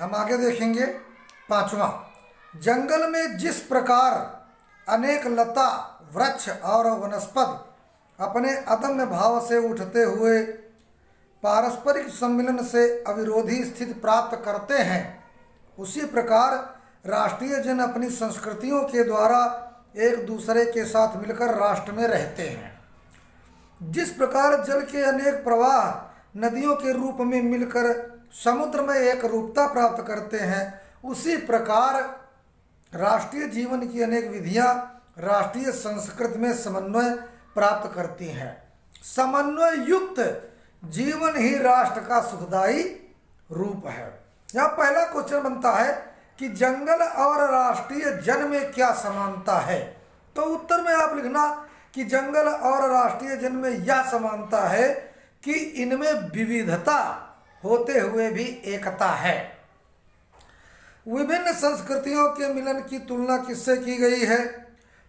हम आगे देखेंगे। पांचवा, जंगल में जिस प्रकार अनेक लता वृक्ष और वनस्पति अपने अदम्य भाव से उठते हुए पारस्परिक सम्मिलन से अविरोधी स्थिति प्राप्त करते हैं, उसी प्रकार राष्ट्रीय जन अपनी संस्कृतियों के द्वारा एक दूसरे के साथ मिलकर राष्ट्र में रहते हैं। जिस प्रकार जल के अनेक प्रवाह नदियों के रूप में मिलकर समुद्र में एक रूपता प्राप्त करते हैं, उसी प्रकार राष्ट्रीय जीवन की अनेक विधियां राष्ट्रीय संस्कृति में समन्वय प्राप्त करती हैं। समन्वय युक्त जीवन ही राष्ट्र का सुखदायी रूप है। यहाँ पहला क्वेश्चन बनता है कि जंगल और राष्ट्रीय जन में क्या समानता है। तो उत्तर में आप लिखना कि जंगल और राष्ट्रीय जन में यह समानता है कि इनमें विविधता होते हुए भी एकता है। विभिन्न संस्कृतियों के मिलन की तुलना किससे की गई है?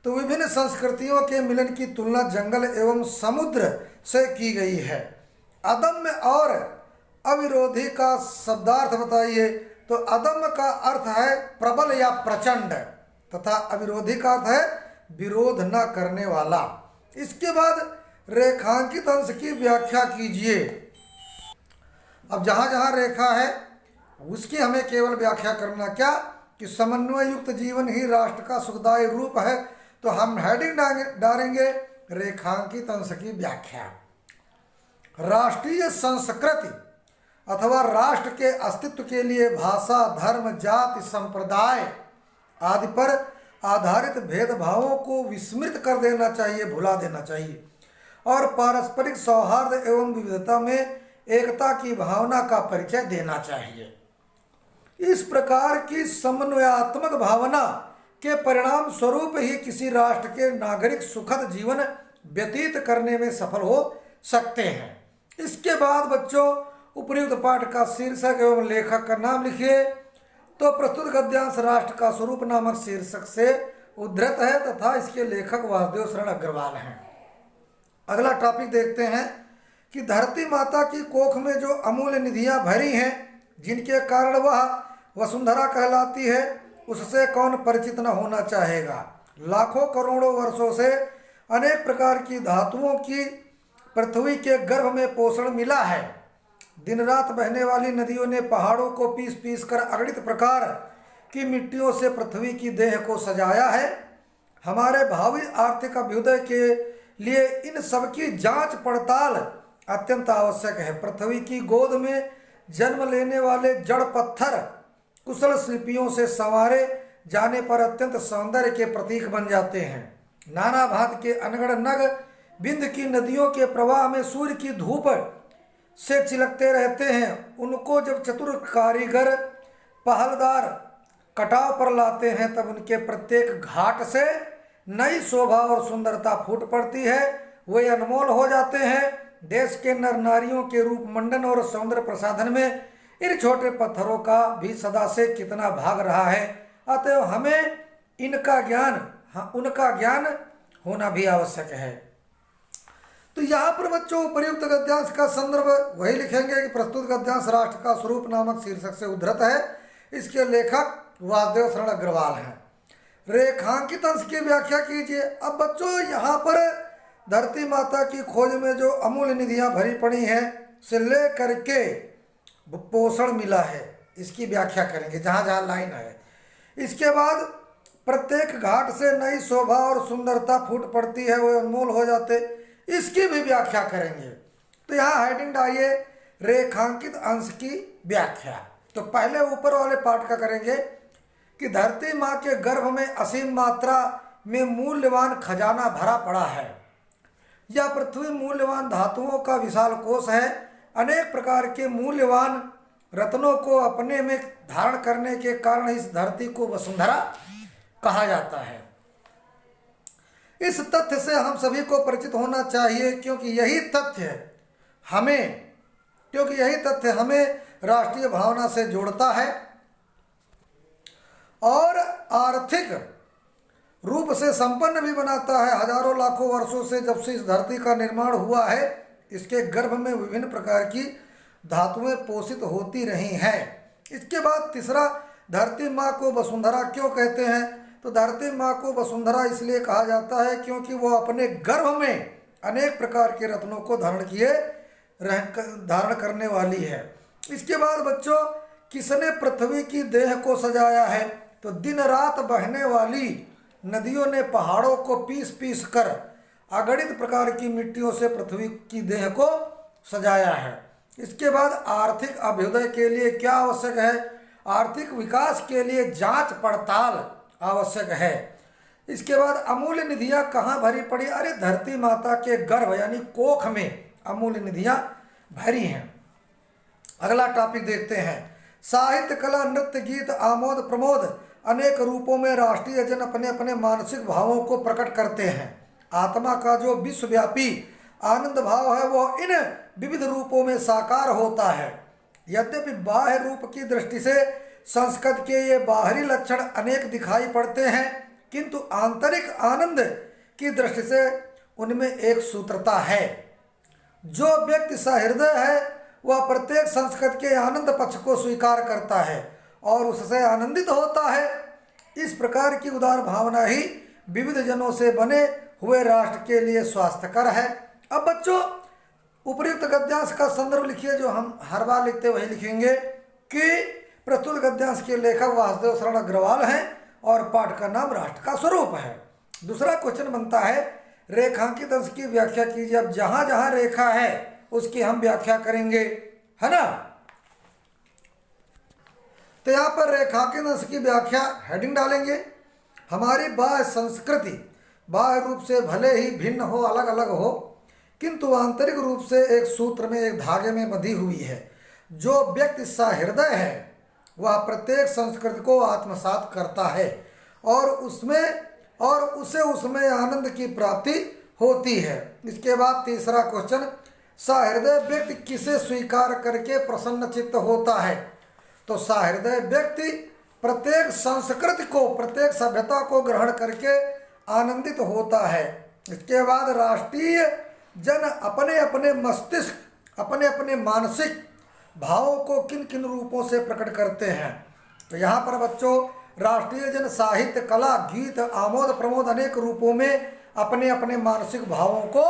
तो विभिन्न संस्कृतियों के मिलन की तुलना जंगल एवं समुद्र से की गई है। अदम्य और अविरोधी का शब्दार्थ बताइए। तो अदम्य का अर्थ है प्रबल या प्रचंड, तथा अविरोधी का अर्थ है विरोध न करने वाला। इसके बाद रेखांकित अंश की व्याख्या कीजिए। अब जहां जहां रेखा है उसकी हमें केवल व्याख्या करना, क्या कि समन्वय युक्त जीवन ही राष्ट्र का सुखदायी रूप है। तो हम हेडिंग डालेंगे रेखांकित अंश की व्याख्या। राष्ट्रीय संस्कृति अथवा राष्ट्र के अस्तित्व के लिए भाषा, धर्म, जाति, संप्रदाय आदि पर आधारित भेदभावों को विस्मृत कर देना चाहिए, भुला देना चाहिए, और पारस्परिक सौहार्द एवं विविधता में एकता की भावना का परिचय देना चाहिए। इस प्रकार की समन्वयात्मक भावना के परिणाम स्वरूप ही किसी राष्ट्र के नागरिक सुखद जीवन व्यतीत करने में सफल हो सकते हैं। इसके बाद बच्चों उपर्युक्त पाठ का शीर्षक एवं लेखक का नाम लिखिए। तो प्रस्तुत गद्यांश राष्ट्र का स्वरूप नामक शीर्षक से उद्धृत है तथा इसके लेखक वासुदेव शरण अग्रवाल हैं। अगला टॉपिक देखते हैं कि धरती माता की कोख में जो अमूल्य निधियां भरी हैं, जिनके कारण वह वसुंधरा कहलाती है, उससे कौन परिचित न होना चाहेगा। लाखों करोड़ों वर्षों से अनेक प्रकार की धातुओं की पृथ्वी के गर्भ में पोषण मिला है। दिन रात बहने वाली नदियों ने पहाड़ों को पीस पीस कर अगणित प्रकार की मिट्टियों से पृथ्वी की देह को सजाया है। हमारे भावी आर्थिक अभ्युदय के लिए इन सबकी जांच पड़ताल अत्यंत आवश्यक है। पृथ्वी की गोद में जन्म लेने वाले जड़ पत्थर कुशल शिल्पियों से संवारे जाने पर अत्यंत सौंदर्य के प्रतीक बन जाते हैं। नाना भांति के अनगढ़ नग बिंद की नदियों के प्रवाह में सूर्य की धूप से चिलकते रहते हैं। उनको जब चतुर कारीगर पहलदार कटाव पर लाते हैं, तब उनके प्रत्येक घाट से नई शोभा और सुंदरता फूट पड़ती है। वे अनमोल हो जाते हैं। देश के नर नारियों के रूप मंडन और सौंदर्य प्रसाधन में इन छोटे पत्थरों का भी सदा से कितना भाग रहा है। अतः हमें उनका ज्ञान होना भी आवश्यक है। तो यहाँ पर बच्चों उपर्युक्त गद्यांश का संदर्भ वही लिखेंगे कि प्रस्तुत गद्यांश राष्ट्र का स्वरूप नामक शीर्षक से उद्धृत है। इसके लेखक वासुदेव शरण अग्रवाल हैं। रेखांकित अंश की व्याख्या कीजिए। अब बच्चों यहाँ पर धरती माता की खोज में जो अमूल्य निधियां भरी पड़ी हैं से ले करके पोषण मिला है, इसकी व्याख्या करेंगे जहाँ जहाँ लाइन है। इसके बाद प्रत्येक घाट से नई शोभा और सुंदरता फूट पड़ती है, वो अनमोल हो जाते, इसकी भी व्याख्या करेंगे। तो यहाँ हेडिंग डालिए रेखांकित अंश की व्याख्या। तो पहले ऊपर वाले पाठ का करेंगे कि धरती माँ के गर्भ में असीम मात्रा में मूल्यवान खजाना भरा पड़ा है। यह पृथ्वी मूल्यवान धातुओं का विशाल कोष है। अनेक प्रकार के मूल्यवान रत्नों को अपने में धारण करने के कारण इस धरती को वसुंधरा कहा जाता है। इस तथ्य से हम सभी को परिचित होना चाहिए, क्योंकि यही तथ्य हमें राष्ट्रीय भावना से जोड़ता है और आर्थिक रूप से संपन्न भी बनाता है। हजारों लाखों वर्षों से जब से इस धरती का निर्माण हुआ है, इसके गर्भ में विभिन्न प्रकार की धातुएं पोषित होती रही हैं। इसके बाद तीसरा, धरती माँ को वसुंधरा क्यों कहते हैं? तो धरती माँ को वसुंधरा इसलिए कहा जाता है क्योंकि वो अपने गर्भ में अनेक प्रकार के रत्नों को धारण करने वाली है। इसके बाद बच्चों, किसने पृथ्वी की देह को सजाया है? तो दिन रात बहने वाली नदियों ने पहाड़ों को पीस पीस कर अगणित प्रकार की मिट्टियों से पृथ्वी की देह को सजाया है। इसके बाद आर्थिक अभ्युदय के लिए क्या आवश्यक है? आर्थिक विकास के लिए जांच पड़ताल आवश्यक है। इसके बाद अमूल्य निधियां कहाँ भरी पड़ी? अरे धरती माता के गर्भ यानी कोख में अमूल्य निधियां भरी हैं। अगला टॉपिक देखते हैं, साहित्य, कला, नृत्य, गीत, आमोद प्रमोद अनेक रूपों में राष्ट्रीय जन अपने अपने मानसिक भावों को प्रकट करते हैं। आत्मा का जो विश्वव्यापी आनंद भाव है वो इन विविध रूपों में साकार होता है। यद्यपि बाह्य रूप की दृष्टि से संस्कृत के ये बाहरी लक्षण अनेक दिखाई पड़ते हैं, किंतु आंतरिक आनंद की दृष्टि से उनमें एक सूत्रता है। जो व्यक्ति सहृदय है वह प्रत्येक संस्कृत के आनंद पक्ष को स्वीकार करता है और उससे आनंदित होता है। इस प्रकार की उदार भावना ही विविध जनों से बने हुए राष्ट्र के लिए स्वास्थ्यकर है। अब बच्चों, उपयुक्त गद्यांश का संदर्भ लिखिए, जो हम हर बार लिखते वही लिखेंगे कि प्रस्तुत गद्यांश के लेखक वासुदेव शरण अग्रवाल हैं और पाठ का नाम राष्ट्र का स्वरूप है। दूसरा क्वेश्चन बनता है, रेखांकित अंश की व्याख्या कीजिए। अब जहां जहां रेखा है उसकी हम व्याख्या करेंगे, है ना। तो यहाँ पर रेखांकित अंश की व्याख्या हेडिंग डालेंगे। हमारी बाह्य संस्कृति बाह्य रूप से भले ही भिन्न हो, अलग अलग हो, किंतु आंतरिक रूप से एक सूत्र में, एक धागे में बंधी हुई है। जो व्यक्ति सहृदय है वह प्रत्येक संस्कृति को आत्मसात करता है और उसे उसमें आनंद की प्राप्ति होती है। इसके बाद तीसरा क्वेश्चन, सहृदय व्यक्ति किसे स्वीकार करके प्रसन्न चित्त होता है? तो सहृदय व्यक्ति प्रत्येक संस्कृति को, प्रत्येक सभ्यता को ग्रहण करके आनंदित होता है। इसके बाद राष्ट्रीय जन अपने अपने मस्तिष्क, अपने अपने मानसिक भावों को किन किन रूपों से प्रकट करते हैं? तो यहाँ पर बच्चों, राष्ट्रीय जन साहित्य, कला, गीत, आमोद प्रमोद अनेक रूपों में अपने अपने मानसिक भावों को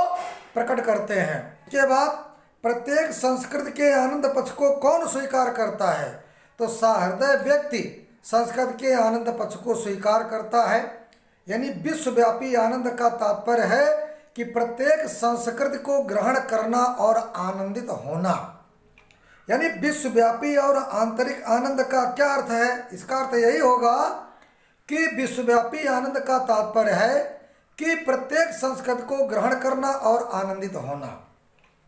प्रकट करते हैं। इसके बाद प्रत्येक संस्कृति के आनंद पक्ष को कौन स्वीकार करता है? तो सहृदय व्यक्ति संस्कृत के आनंद पक्ष को स्वीकार करता है। यानी विश्वव्यापी आनंद का तात्पर्य है कि प्रत्येक संस्कृति को ग्रहण करना और आनंदित होना। यानी विश्वव्यापी और आंतरिक आनंद का क्या अर्थ है? इसका अर्थ यही होगा कि विश्वव्यापी आनंद का तात्पर्य है कि प्रत्येक संस्कृति को ग्रहण करना और आनंदित होना।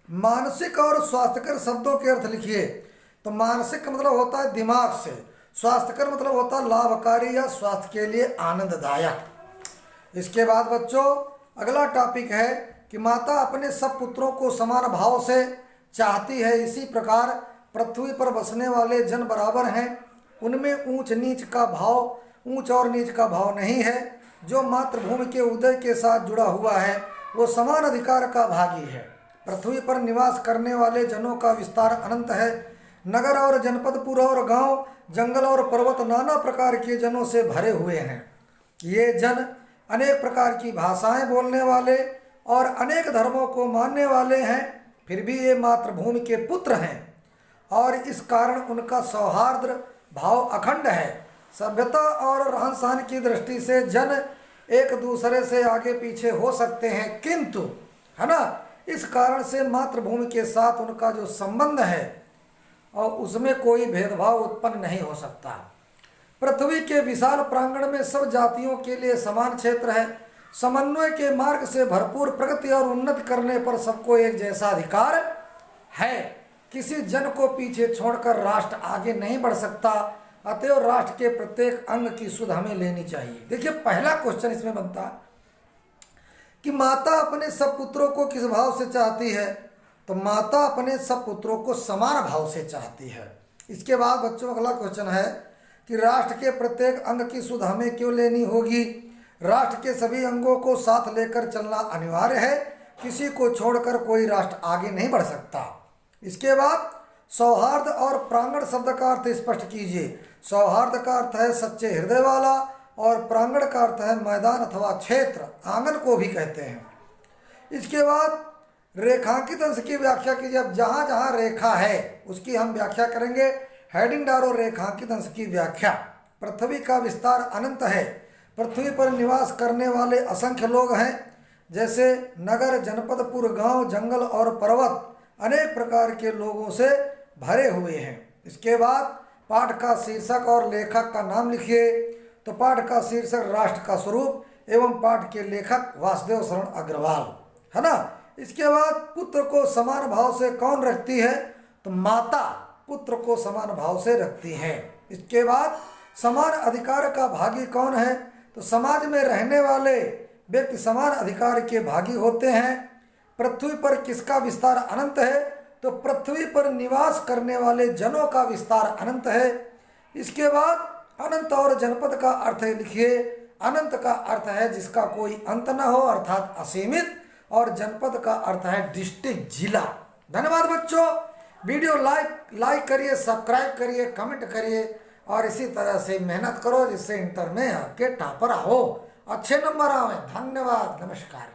मानसिक और स्वास्थ्यकर शब्दों के अर्थ लिखिए। तो मानसिक का मतलब होता है दिमाग से, स्वास्थ्यकर मतलब होता है लाभकारी या स्वास्थ्य के लिए आनंददायक। इसके बाद बच्चों, अगला टॉपिक है कि माता अपने सब पुत्रों को समान भाव से चाहती है। इसी प्रकार पृथ्वी पर बसने वाले जन बराबर हैं, उनमें ऊंच और नीच का भाव नहीं है। जो मातृभूमि के उदय के साथ जुड़ा हुआ है वो समान अधिकार का भागी है। पृथ्वी पर निवास करने वाले जनों का विस्तार अनंत है। नगर और जनपद, पुर और गांव, जंगल और पर्वत नाना प्रकार के जनों से भरे हुए हैं। ये जन अनेक प्रकार की भाषाएं बोलने वाले और अनेक धर्मों को मानने वाले हैं, फिर भी ये मातृभूमि के पुत्र हैं और इस कारण उनका सौहार्द भाव अखंड है। सभ्यता और रहन सहन की दृष्टि से जन एक दूसरे से आगे पीछे हो सकते हैं, किंतु, है ना, इस कारण से मातृभूमि के साथ उनका जो संबंध है और उसमें कोई भेदभाव उत्पन्न नहीं हो सकता। पृथ्वी के विशाल प्रांगण में सब जातियों के लिए समान क्षेत्र है। समन्वय के मार्ग से भरपूर प्रगति और उन्नति करने पर सबको एक जैसा अधिकार है। किसी जन को पीछे छोड़कर राष्ट्र आगे नहीं बढ़ सकता। अतएव राष्ट्र के प्रत्येक अंग की सुध हमें लेनी चाहिए। देखिए, पहला क्वेश्चन इसमें बनता कि माता अपने सब पुत्रों को किस भाव से चाहती है? तो माता अपने सब पुत्रों को समान भाव से चाहती है। इसके बाद बच्चों, अगला क्वेश्चन है कि राष्ट्र के प्रत्येक अंग की सुध हमें क्यों लेनी होगी? राष्ट्र के सभी अंगों को साथ लेकर चलना अनिवार्य है। किसी को छोड़कर कोई राष्ट्र आगे नहीं बढ़ सकता। इसके बाद सौहार्द और प्रांगण शब्द का अर्थ स्पष्ट कीजिए। सौहार्द का अर्थ है सच्चे हृदय वाला और प्रांगण का अर्थ है मैदान अथवा क्षेत्र, आंगन को भी कहते हैं। इसके बाद रेखांकित अंश की व्याख्या कीजिए। अब जहाँ जहाँ रेखा है उसकी हम व्याख्या करेंगे। हेडिंग डालो रेखांकित अंश की व्याख्या। पृथ्वी का विस्तार अनंत है। पृथ्वी पर निवास करने वाले असंख्य लोग हैं, जैसे नगर, जनपद, पुर, गांव, जंगल और पर्वत अनेक प्रकार के लोगों से भरे हुए हैं। इसके बाद पाठ का शीर्षक और लेखक का नाम लिखिए। तो पाठ का शीर्षक राष्ट्र का स्वरूप एवं पाठ के लेखक वासुदेव शरण अग्रवाल, है ना। इसके बाद पुत्र को समान भाव से कौन रखती है? तो माता पुत्र को समान भाव से रखती है। इसके बाद समान अधिकार का भागी कौन है? तो समाज में रहने वाले व्यक्ति समान अधिकार के भागी होते हैं। पृथ्वी पर किसका विस्तार अनंत है? तो पृथ्वी पर निवास करने वाले जनों का विस्तार अनंत है। इसके बाद अनंत और जनपद का अर्थ लिखिए। अनंत का अर्थ है जिसका कोई अंत न हो, अर्थात असीमित, और जनपद का अर्थ है डिस्ट्रिक्ट, जिला। धन्यवाद बच्चों। वीडियो लाइक करिए, सब्सक्राइब करिए, कमेंट करिए और इसी तरह से मेहनत करो जिससे इंटर में आपके टॉपर आओ, अच्छे नंबर आवे। धन्यवाद, नमस्कार।